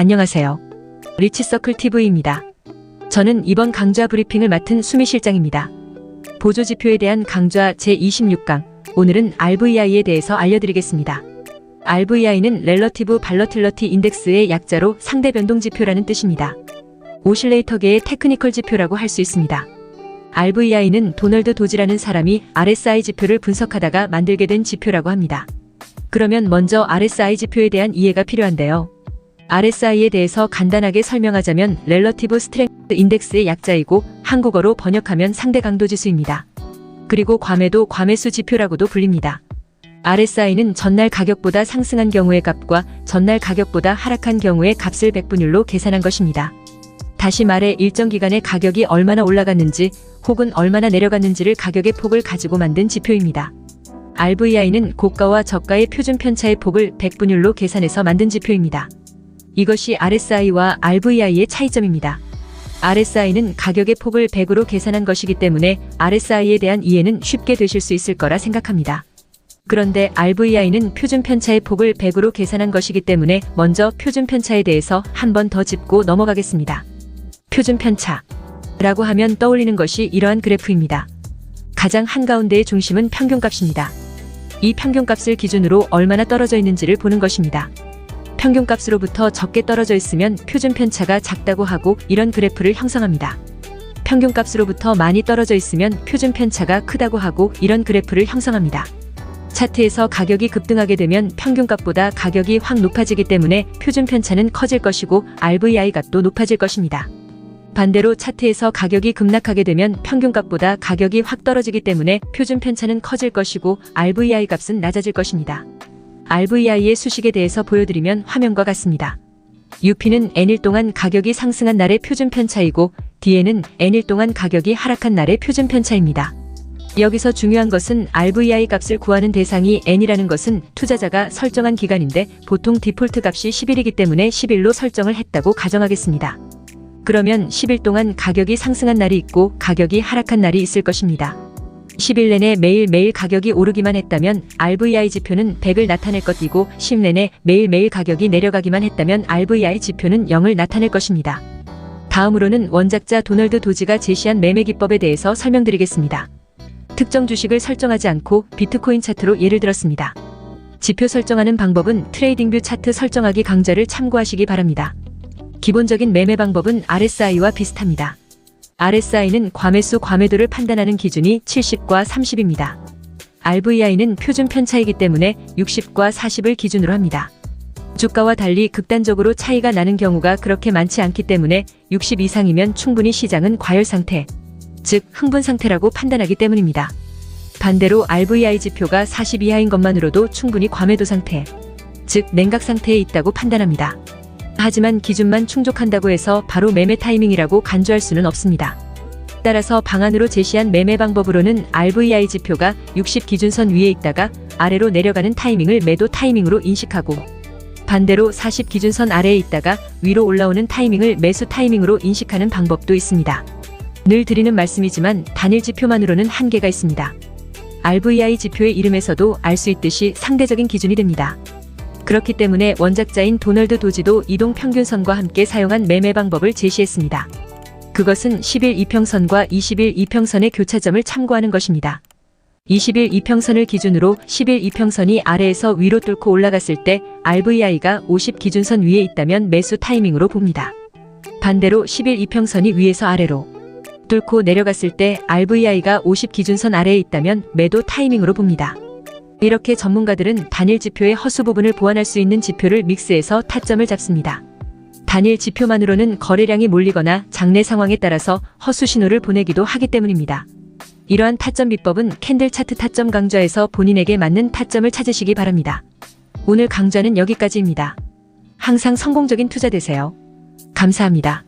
안녕하세요. 리치서클TV입니다. 저는 이번 강좌 브리핑을 맡은 수미 실장입니다. 보조지표에 대한 강좌 제26강, 오늘은 RVI에 대해서 알려드리겠습니다. RVI는 렐러티브 발러틸러티 인덱스의 약자로 상대 변동 지표라는 뜻입니다. 오실레이터계의 테크니컬 지표라고 할 수 있습니다. RVI는 도널드 도지라는 사람이 RSI 지표를 분석하다가 만들게 된 지표라고 합니다. 그러면 먼저 RSI 지표에 대한 이해가 필요한데요. RSI에 대해서 간단하게 설명하자면 렐러티브 스트렝스 인덱스의 약자이고 한국어로 번역하면 상대 강도 지수입니다. 그리고 괌에도 괌의수 지표라고도 불립니다. RSI는 전날 가격보다 상승한 경우의 값과 전날 가격보다 하락한 경우의 값을 백분율로 계산한 것입니다. 다시 말해 일정 기간에 가격이 얼마나 올라갔는지 혹은 얼마나 내려갔는지를 가격의 폭을 가지고 만든 지표입니다. RVI는 고가와 저가의 표준 편차의 폭을 백분율로 계산해서 만든 지표입니다. 이것이 RSI와 RVI의 차이점입니다. RSI는 가격의 폭을 100으로 계산한 것이기 때문에 RSI에 대한 이해는 쉽게 되실 수 있을 거라 생각합니다. 그런데 RVI는 표준 편차의 폭을 100으로 계산한 것이기 때문에 먼저 표준 편차에 대해서 한 번 더 짚고 넘어가겠습니다. 표준 편차라고 하면 떠올리는 것이 이러한 그래프입니다. 가장 한가운데의 중심은 평균값입니다. 이 평균값을 기준으로 얼마나 떨어져 있는지를 보는 것입니다. 평균값으로부터 적게 떨어져 있으면 표준 편차가 작다고 하고 이런 그래프를 형성합니다. 평균값으로부터 많이 떨어져 있으면 표준 편차가 크다고 하고 이런 그래프를 형성합니다. 차트에서 가격이 급등하게 되면 평균값보다 가격이 확 높아지기 때문에 표준 편차는 커질 것이고 RVI 값도 높아질 것입니다. 반대로 차트에서 가격이 급락하게 되면 평균값보다 가격이 확 떨어지기 때문에 표준 편차는 커질 것이고 RVI 값은 낮아질 것입니다. RVI의 수식에 대해서 보여드리면 화면과 같습니다. UP는 N일 동안 가격이 상승한 날의 표준 편차이고 D에는 N일 동안 가격이 하락한 날의 표준 편차입니다. 여기서 중요한 것은 RVI 값을 구하는 대상이 N이라는 것은 투자자가 설정한 기간인데 보통 디폴트 값이 10일이기 때문에 10일로 설정을 했다고 가정하겠습니다. 그러면 10일 동안 가격이 상승한 날이 있고 가격이 하락한 날이 있을 것입니다. 10일 내내 매일매일 가격이 오르기만 했다면 RVI 지표는 100을 나타낼 것이고 10일 내내 매일매일 가격이 내려가기만 했다면 RVI 지표는 0을 나타낼 것입니다. 다음으로는 원작자 도널드 도지가 제시한 매매 기법에 대해서 설명드리겠습니다. 특정 주식을 설정하지 않고 비트코인 차트로 예를 들었습니다. 지표 설정하는 방법은 트레이딩뷰 차트 설정하기 강좌를 참고하시기 바랍니다. 기본적인 매매 방법은 RSI와 비슷합니다. RSI는 괌의수 괌의도를 판단하는 기준이 70과 30입니다. RVI는 표준 편차이기 때문에 60과 40을 기준으로 합니다. 주가와 달리 극단적으로 차이가 나는 경우가 그렇게 많지 않기 때문에 60 이상이면 충분히 시장은 과열 상태, 즉 흥분 상태라고 판단하기 때문입니다. 반대로 RVI 지표가 40 이하인 것만으로도 충분히 괌의도 상태, 즉 냉각 상태에 있다고 판단합니다. 하지만 기준만 충족한다고 해서 바로 매매 타이밍이라고 간주할 수는 없습니다. 따라서 방안으로 제시한 매매 방법으로는 RVI 지표가 60 기준선 위에 있다가 아래로 내려가는 타이밍을 매도 타이밍으로 인식하고 반대로 40 기준선 아래에 있다가 위로 올라오는 타이밍을 매수 타이밍으로 인식하는 방법도 있습니다. 늘 드리는 말씀이지만 단일 지표만으로는 한계가 있습니다. RVI 지표의 이름에서도 알 수 있듯이 상대적인 기준이 됩니다. 그렇기 때문에 원작자인 도널드 도지도 이동평균선과 함께 사용한 매매 방법을 제시했습니다. 그것은 10일 이평선과 20일 이평선의 교차점을 참고하는 것입니다. 20일 이평선을 기준으로 10일 이평선이 아래에서 위로 뚫고 올라갔을 때 RVI가 50 기준선 위에 있다면 매수 타이밍으로 봅니다. 반대로 10일 이평선이 위에서 아래로 뚫고 내려갔을 때 RVI가 50 기준선 아래에 있다면 매도 타이밍으로 봅니다. 이렇게 전문가들은 단일 지표의 허수 부분을 보완할 수 있는 지표를 믹스해서 타점을 잡습니다. 단일 지표만으로는 거래량이 몰리거나 장내 상황에 따라서 허수 신호를 보내기도 하기 때문입니다. 이러한 타점 비법은 캔들 차트 타점 강좌에서 본인에게 맞는 타점을 찾으시기 바랍니다. 오늘 강좌는 여기까지입니다. 항상 성공적인 투자 되세요. 감사합니다.